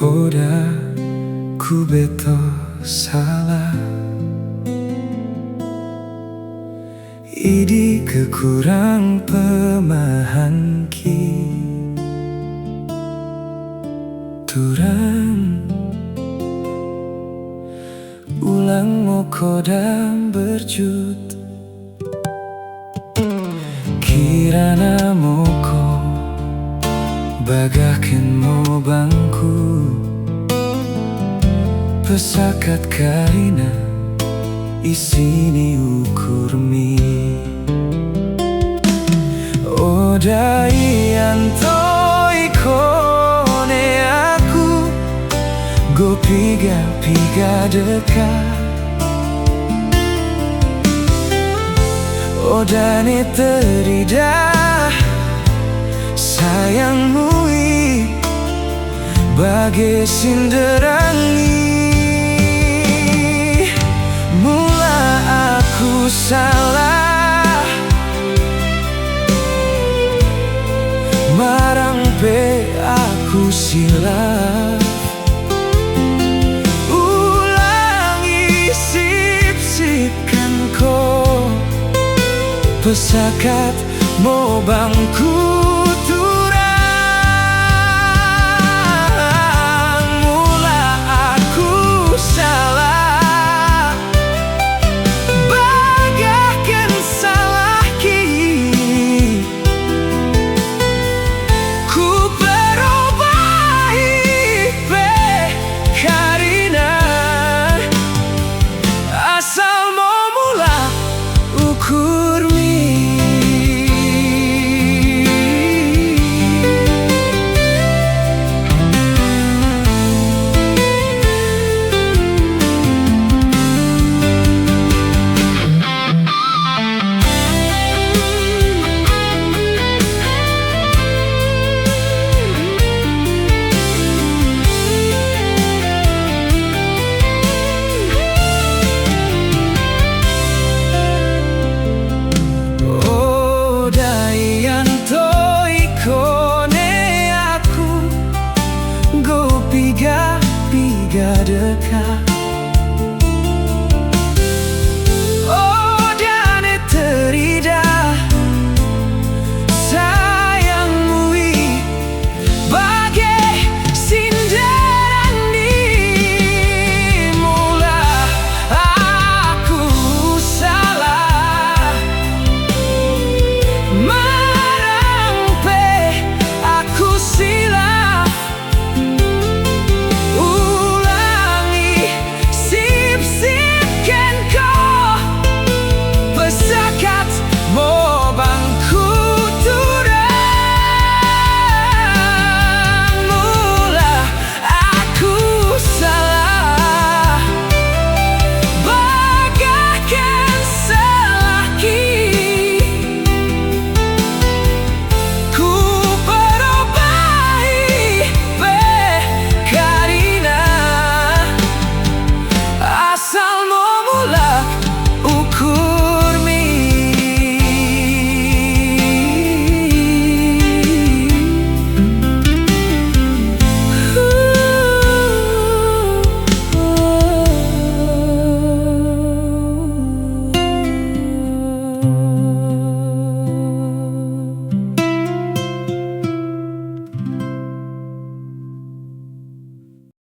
Oda ku beto salah Idi kekurang pemahan ki Turang ulang mokodam berjut Kirana moko bagahkan mo bangku Pesakat karina isini ukurmi Odai antoi kone aku Go piga dekat Odane teridah sayangmu bagai sinderangi Mula aku salah marang pe aku silap Ulangi sip-sipkan ko Pesakat mo bangku piga dekat